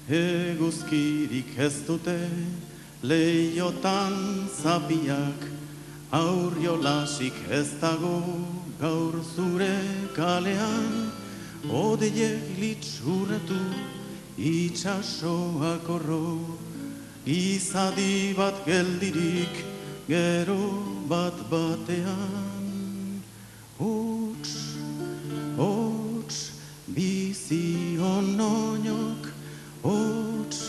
Eguzkirik ez dute leiotan zapiak, auriolasik ez dago gaur zure kalean, odeiek litxurretu itxasoak orro, izadi bat geldirik gero bat batean. Hots, hots, bizion oinok, hots,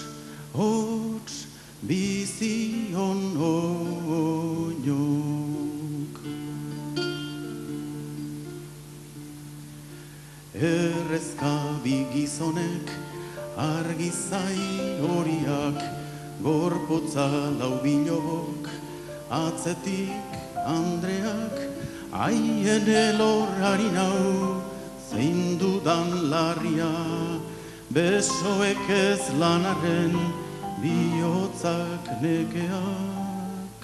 hots, bizion oinok. Errezkabi gizonek argizai horiak, gorpotza laubilobok, atzetik Andreak, haien elorrari nau, zein dudan larria, besoek ez lanaren, bihotzak nekeak.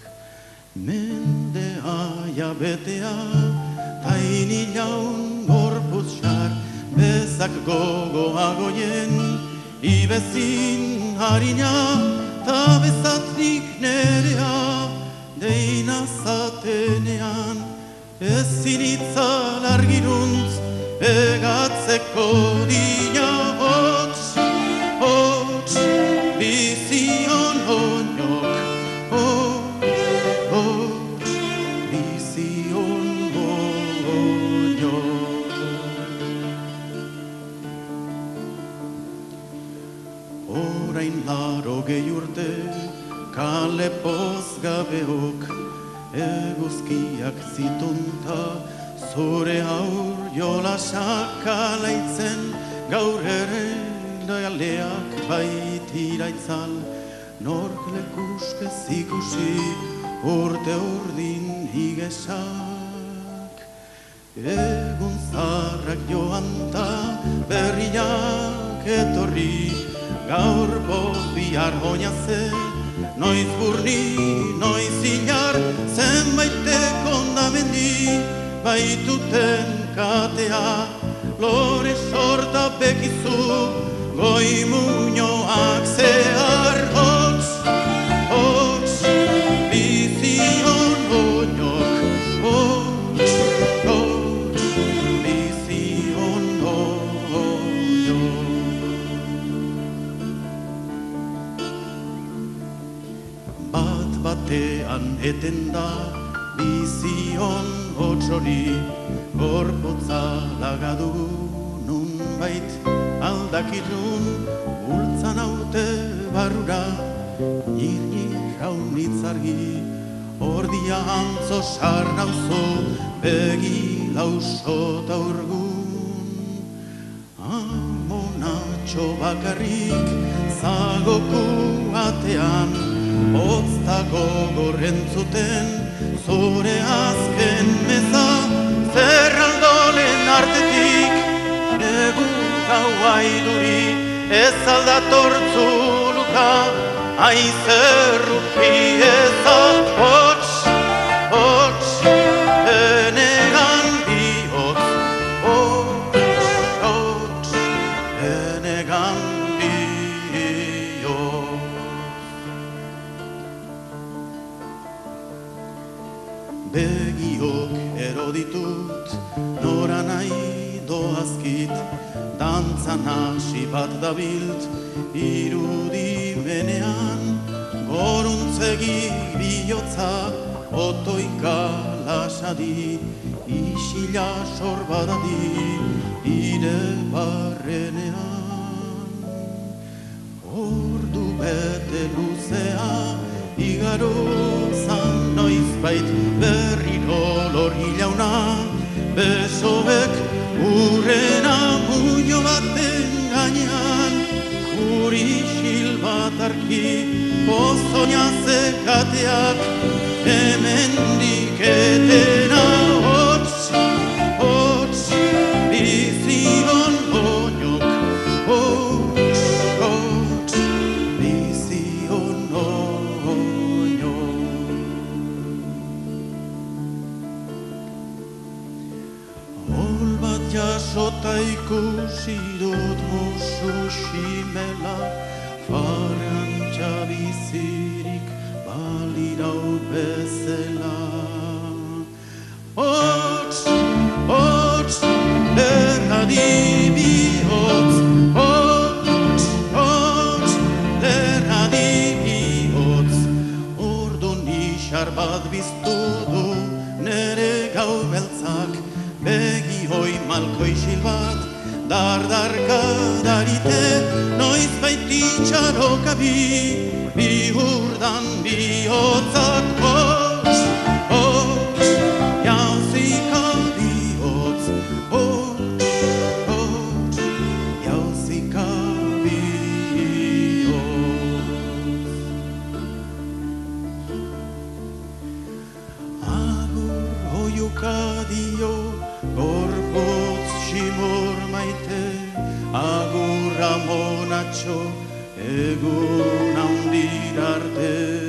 Mendea jabetea, taini jaun gorputxar, bezak gogoagoien, ibezin harina, ta bezatnik nerea, deina zatenean, ezin itzal argiruntz, egatzeko dina. Hots, hots, bizion oinok, hots, hots, bizion oinok. Orain 80 urte, kale pozgabeok, eguzkiak zitunta, zure aur jolasak alaitzen, gaur ere galeak baitira itzal, nork lekuskez ikusi urte urdin higesak. Egun zarrak joanta berriak etorri, gaur boz bihar oinaze, noiz burni, noiz inar, zenbaitek ondamendi, baituten katea, lore sorta bekizu, goi muñoak zehar. Hots, hots, bizion oinok, hots, hots, bizion oinok. Bat batean eten da bizion hotxori, gorpotza lagadu nunbait aldakitun, bultzan haute barrura, nir haunitzargi, ordia antzo sarnauzo, begi lauso ta urgun. Amonatxo bakarrik zagoku atean, hotztako gorrentzuten, zure azken meza, zerraldolen artetik, egu gaua iduri, ez aldatortzuluka, aizerruki eza. Hots, hots, enegan bihotz, hots, hots, enegan bihotz. Begiok eroditut, nora nahi doazkit, dantzan hasi bat dabilt, irudimenean, goruntzegi bihotza, otoika lasadi, isila sorbadadi, ire barrenean. Ordu bete luzea, igaro zan noizbait, berriro lorri jauna, besoek urrena muño baten gainean, jurisil bat arki, pozonia zekateak, hemendik etena. Hots, hots, bizion oinok, hots, hots, bizion oinok. Bota ikusi dut musu ximela, farantxa bizirik balirau bezala. Hots, hots, lerradi bihotz, hots, hots, lerradi bihotz. Ordu nixar bat biztu du nere gau beltzak, begi hoi malko isil bat, dardarka darite, noiz baititxaroka bi hurdan bihotzak. Hots, hots, jauzika bihotz, hots, hots, jauzika bihotz. Agur hoiuka dio, gorpotz ximor maite, agur amonatxo, egun handir arte.